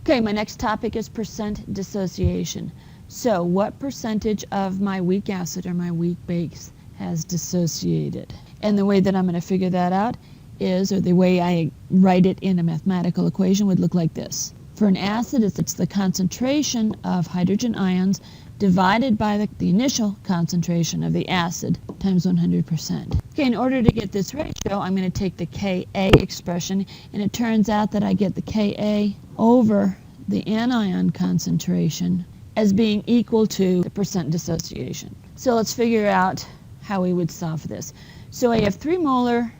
Okay, my next topic is percent dissociation. So what percentage of my weak acid or my weak base has dissociated? And the way that I'm going to figure that out is, or the way I write it in a mathematical equation would look like this. For an acid, it's the concentration of hydrogen ions divided by the initial concentration of the acid times 100%. Okay, in order to get this ratio, I'm going to take the Ka expression, and it turns out that I get the Ka over the anion concentration as being equal to the percent dissociation. So let's figure out how we would solve for this. So I have 3 molar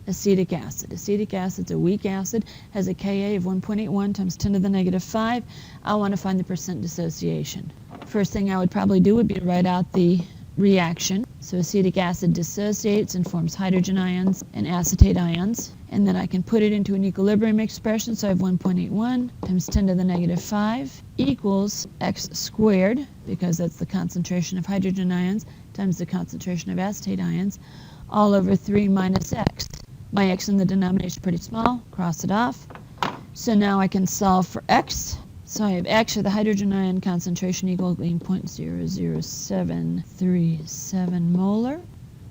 acetic acid. Acetic acid's a weak acid, has a Ka of 1.81 times 10 to the negative 5. I want to find the percent dissociation. First thing I would probably do would be to write out the reaction. So acetic acid dissociates and forms hydrogen ions and acetate ions. And then I can put it into an equilibrium expression. So I have 1.81 times 10 to the negative 5 equals x squared, because that's the concentration of hydrogen ions, times the concentration of acetate ions, all over 3 minus x. My x in the denominator is pretty small. Cross it off. So now I can solve for x. So I have x, or the hydrogen ion concentration, equaling 0.00737 molar.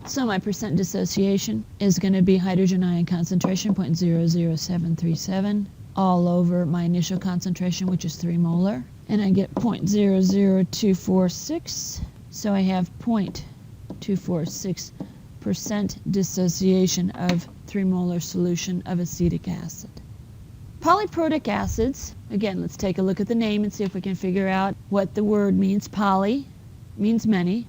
So my percent dissociation is going to be hydrogen ion concentration, 0.00737, all over my initial concentration, which is 3 molar. And I get 0.00246. So I have 0.246% dissociation of 3 molar solution of acetic acid. Polyprotic acids, again, let's take a look at the name and see if we can figure out what the word means. Poly means many.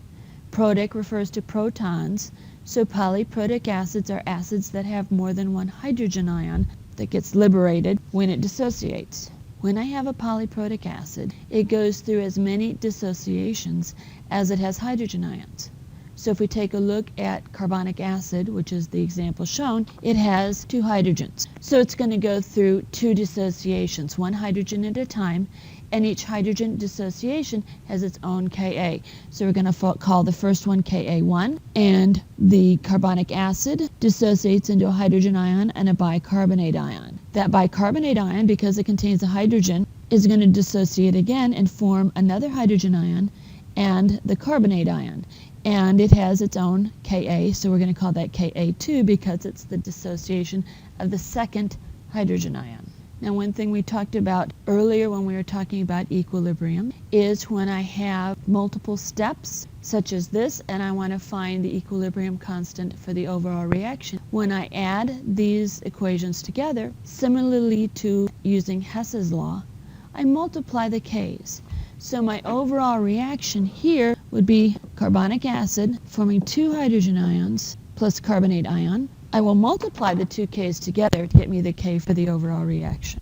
Protic refers to protons. So polyprotic acids are acids that have more than one hydrogen ion that gets liberated when it dissociates. When I have a polyprotic acid, it goes through as many dissociations as it has hydrogen ions. So if we take a look at carbonic acid, which is the example shown, it has 2 hydrogens. So it's going to go through 2 dissociations, 1 hydrogen at a time, and each hydrogen dissociation has its own Ka. So we're going to call the first one Ka1, and the carbonic acid dissociates into a hydrogen ion and a bicarbonate ion. That bicarbonate ion, because it contains a hydrogen, is going to dissociate again and form another hydrogen ion and the carbonate ion. And it has its own Ka, so we're going to call that Ka2 because it's the dissociation of the second hydrogen ion. Now, one thing we talked about earlier when we were talking about equilibrium is when I have multiple steps, such as this, and I want to find the equilibrium constant for the overall reaction. When I add these equations together, similarly to using Hess's law, I multiply the K's. So my overall reaction here would be carbonic acid forming 2 hydrogen ions plus carbonate ion. I will multiply the 2 K's together to get me the K for the overall reaction.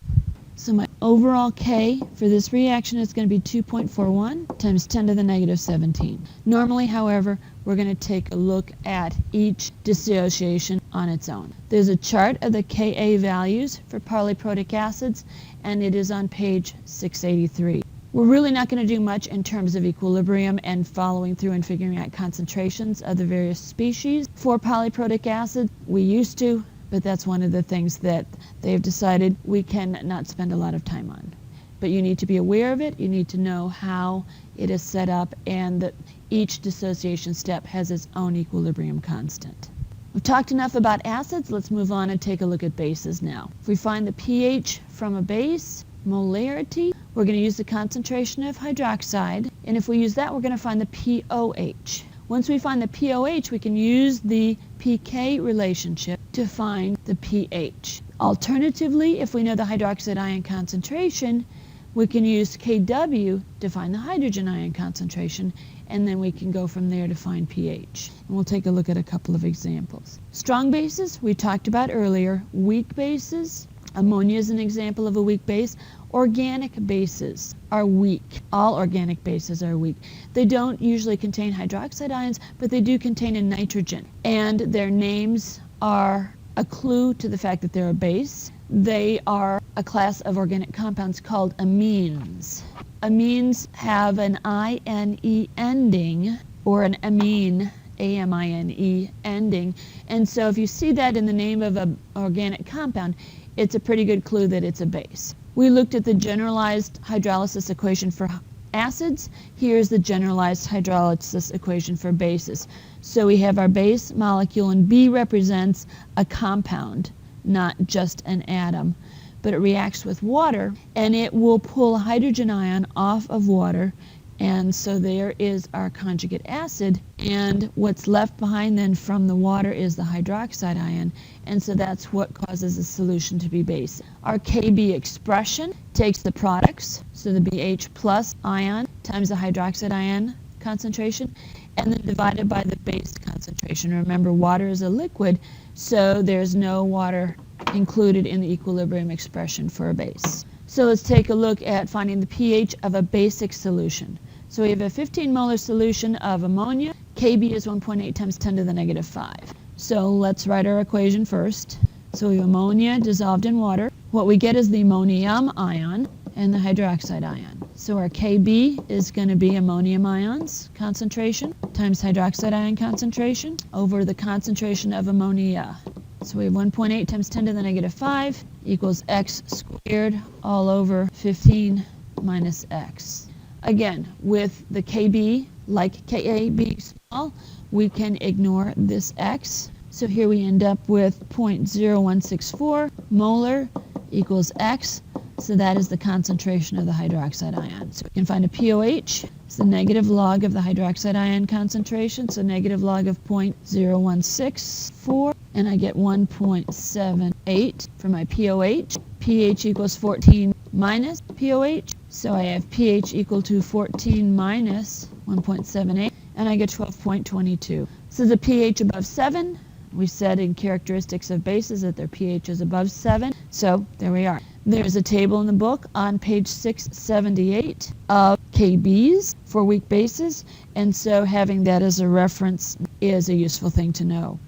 So my overall K for this reaction is going to be 2.41 times 10 to the negative 17. Normally, however, we're going to take a look at each dissociation on its own. There's a chart of the Ka values for polyprotic acids, and it is on page 683. We're really not going to do much in terms of equilibrium and following through and figuring out concentrations of the various species. For polyprotic acid, we used to, but that's one of the things that they've decided we can not spend a lot of time on. But you need to be aware of it, you need to know how it is set up, and that each dissociation step has its own equilibrium constant. We've talked enough about acids, let's move on and take a look at bases now. If we find the pH from a base, molarity, we're going to use the concentration of hydroxide, and if we use that, we're going to find the pOH. Once we find the pOH, we can use the pK relationship to find the pH. Alternatively, if we know the hydroxide ion concentration, we can use Kw to find the hydrogen ion concentration, and then we can go from there to find pH. And we'll take a look at a couple of examples. Strong bases, we talked about earlier. Weak bases, ammonia is an example of a weak base. Organic bases are weak. All organic bases are weak. They don't usually contain hydroxide ions, but they do contain a nitrogen. And their names are a clue to the fact that they're a base. They are a class of organic compounds called amines. Amines have an INE ending, or an amine, AMINE ending. And so if you see that in the name of an organic compound, it's a pretty good clue that it's a base. We looked at the generalized hydrolysis equation for acids. Here's the generalized hydrolysis equation for bases. So we have our base molecule, and B represents a compound, not just an atom. But it reacts with water, and it will pull a hydrogen ion off of water, and so there is our conjugate acid, and what's left behind then from the water is the hydroxide ion, and so that's what causes the solution to be base. Our Kb expression takes the products, so the BH plus ion times the hydroxide ion concentration, and then divided by the base concentration. Remember, water is a liquid, so there's no water included in the equilibrium expression for a base. So let's take a look at finding the pH of a basic solution. So we have a 15 molar solution of ammonia. Kb is 1.8 times 10 to the negative 5. So let's write our equation first. So we have ammonia dissolved in water. What we get is the ammonium ion and the hydroxide ion. So our Kb is going to be ammonium ions concentration times hydroxide ion concentration over the concentration of ammonia. So we have 1.8 times 10 to the negative 5 equals x squared all over 15 minus x. Again, with the Kb, like Ka being small, we can ignore this x. So here we end up with 0.0164 molar equals x. So that is the concentration of the hydroxide ion. So we can find a POH. It's the negative log of the hydroxide ion concentration. So negative log of 0.0164. And I get 1.78 for my POH. pH equals 14 minus POH. So I have pH equal to 14 minus 1.78. And I get 12.22. So the pH above 7. We said in characteristics of bases that their pH is above 7. So there we are. There's a table in the book on page 678 of KBs for weak bases, and so having that as a reference is a useful thing to know.